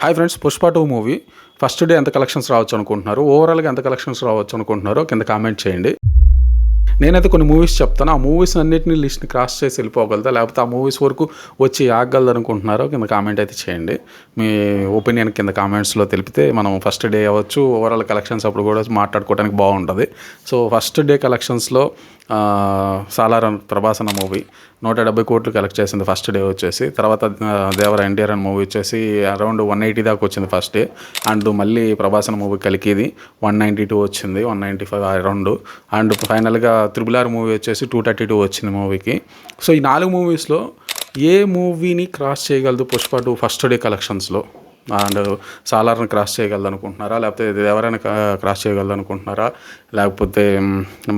Hi friends, Pushpa 2 movie first day ఎంత collections రావచ్చు అనుకుంటున్నారు, ఓవరాల్గా ఎంత కలెక్షన్స్ రావచ్చు అనుకుంటున్నారో కింద కామెంట్ చేయండి. నేనైతే కొన్ని మూవీస్ చెప్తాను, ఆ మూవీస్ అన్నింటినీ లిస్ట్ని క్రాస్ చేసి వెళ్ళిపోగలుగుతా, లేకపోతే ఆ మూవీస్ వరకు వచ్చి ఆగగలదు అనుకుంటున్నారో కింద కామెంట్ అయితే చేయండి. మీ ఒపీనియన్ కింద కామెంట్స్లో తెలిపితే మనం ఫస్ట్ డే అవ్వచ్చు, ఓవరాల్ కలెక్షన్స్ అప్పుడు కూడా మాట్లాడుకోవడానికి బాగుంటుంది. సో ఫస్ట్ డే కలెక్షన్స్లో సాలార్ ప్రభాస్ అన్న మూవీ 170 కోట్లు కలెక్ట్ చేసింది ఫస్ట్ డే వచ్చేసి. తర్వాత దేవర ఎన్టీఆర్ అన్న మూవీ వచ్చేసి అరౌండ్ 180 దాకా వచ్చింది ఫస్ట్ డే. అండ్ మళ్ళీ ప్రభాస్ అన్న మూవీ కలికిది 192 వచ్చింది, 195 అరౌండ్. అండ్ ఫైనల్గా RRR మూవీ వచ్చేసి 232 వచ్చింది మూవీకి. సో ఈ 4 మూవీస్లో ఏ మూవీని క్రాస్ చేయగలదు పుష్ప 2 ఫస్ట్ డే కలెక్షన్స్లో? అండ్ సాలార్ని క్రాస్ చేయగలదు అనుకుంటున్నారా, లేకపోతే ఎవరైనా క్రాస్ చేయగలదు అనుకుంటున్నారా, లేకపోతే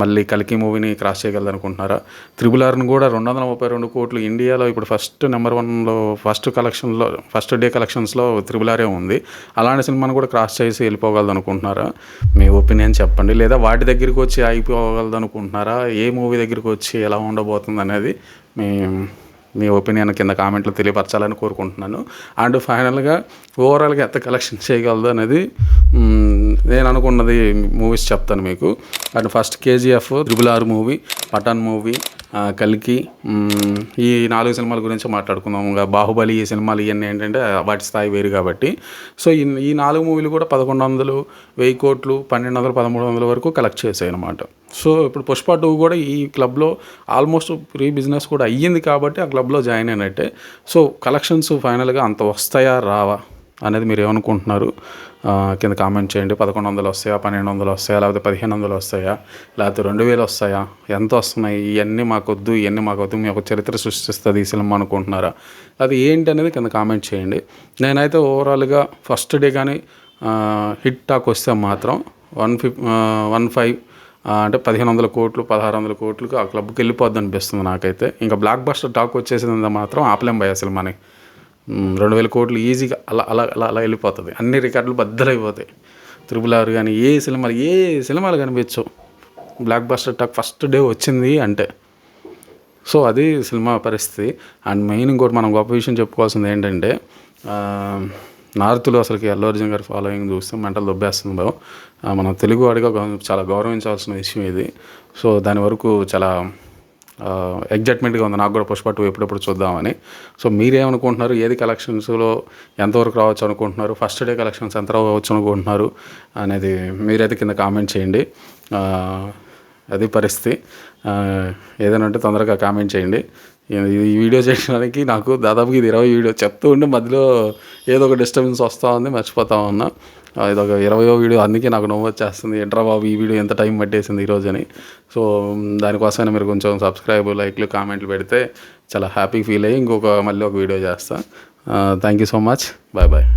మళ్ళీ కలికి మూవీని క్రాస్ చేయగలదు అనుకుంటున్నారా? RRRని కూడా 232 కోట్లు ఇండియాలో ఇప్పుడు ఫస్ట్ నెంబర్ 1లో ఫస్ట్ డే కలెక్షన్స్లో RRR ఉంది. అలాంటి సినిమాని కూడా క్రాస్ చేసి వెళ్ళిపోగలదు అనుకుంటున్నారా? మీ ఒపీనియన్ చెప్పండి. లేదా వాటి దగ్గరికి వచ్చి అయిపోగలదు అనుకుంటున్నారా? ఏ మూవీ దగ్గరికి వచ్చి ఎలా ఉండబోతుంది అనేది మీ ఒపీనియన్ కింద కామెంట్లో తెలియపరచాలని కోరుకుంటున్నాను. అండ్ ఫైనల్గా ఓవరాల్గా ఎంత కలెక్షన్ చేయగలదు అనేది నేను అనుకున్నది మూవీస్ చెప్తాను మీకు. And first KGF, RRR movie, Pathaan movie, కల్కి, ఈ 4 సినిమాల గురించి మాట్లాడుకుందాం. ఇంకా బాహుబలి ఈ సినిమాలు ఇవన్నీ ఏంటంటే వాటి స్థాయి వేరు కాబట్టి. సో ఈ 4 మూవీలు కూడా 1100, 1000 కోట్లు, 1200, 1300 వరకు కలెక్ట్ చేశాయి అన్నమాట. సో ఇప్పుడు పుష్ప 2 కూడా ఈ క్లబ్లో ఆల్మోస్ట్ ప్రీ బిజినెస్ కూడా అయ్యింది కాబట్టి ఆ క్లబ్లో జాయిన్ అయినట్టే. సో కలెక్షన్స్ ఫైనల్గా అంత వస్తాయా రావా అనేది మీరు ఏమనుకుంటున్నారు కింద కామెంట్ చేయండి. 1100 వస్తాయా, 1200 వస్తాయా, లేకపోతే 1500 వస్తాయా, లేకపోతే 2000 వస్తాయా, ఎంత వస్తున్నాయి, ఇవన్నీ మాకొద్దు మీ ఒక చరిత్ర సృష్టిస్తుంది ఈ సినిమా అనుకుంటున్నారా, అది ఏంటి అనేది కింద కామెంట్ చేయండి. నేనైతే ఓవరాల్గా ఫస్ట్ డే కానీ హిట్ టాక్ వస్తే మాత్రం 15 అంటే 1500 కోట్లు, 1600 కోట్లకు ఆ క్లబ్కి వెళ్ళిపోద్ది అనిపిస్తుంది నాకైతే. ఇంకా బ్లాక్ బస్టర్ టాక్ వచ్చేసింది మాత్రం ఆపలేం భయ సినిమాని. 2000 కోట్లు ఈజీగా అలా అలా అలా అలా వెళ్ళిపోతుంది. అన్ని రికార్డులు బద్దలైపోతాయి. RRR కానీ ఏ సినిమాలు కనిపించవు block buster talk first day వచ్చింది అంటే. సో అది సినిమా పరిస్థితి. అండ్ మెయిన్ ఇంకోటి మనం గొప్ప విషయం చెప్పుకోవాల్సింది ఏంటంటే, నార్త్లో అసలుకి అల్లు అర్జున్ గారి ఫాలోయింగ్ చూస్తే మెంటల్ దొబ్బేస్తుంది బాబు. మనం తెలుగు వాడిగా చాలా గౌరవించాల్సిన విషయం ఇది. సో దాని వరకు చాలా ఎగ్జైట్మెంట్గా ఉంది నాకు కూడా పుష్ప 2 ఎప్పుడెప్పుడు చూద్దామని. సో మీరేమనుకుంటున్నారు, ఏది కలెక్షన్స్లో ఎంతవరకు రావచ్చు అనుకుంటున్నారు, ఫస్ట్ డే కలెక్షన్స్ ఎంత రావచ్చు అనుకుంటున్నారు అనేది మీరైతే కింద కామెంట్ చేయండి. అది పరిస్థితి. ఏదైనా ఉంటే తొందరగా కామెంట్ చేయండి. ఈ వీడియో చేయడానికి నాకు దాదాపుగా ఇది 20 వీడియో చెప్తూ ఉంటే మధ్యలో ఏదో ఒక డిస్టర్బెన్స్ వస్తూ ఉంది, మర్చిపోతా ఉన్నా. ఇదొక 20వ వీడియో, అందుకే నాకు నవ్వు వచ్చేస్తుంది. ఎంట్రా బాబు ఈ వీడియో ఎంత టైం పట్టేసింది ఈరోజు అని. సో దానికోసమైనా మీరు కొంచెం సబ్స్క్రైబ్, లైక్లు, కామెంట్లు పెడితే చాలా హ్యాపీ ఫీల్ అయ్యి మళ్ళీ ఒక వీడియో చేస్తాను. Thank you so much. Bye bye.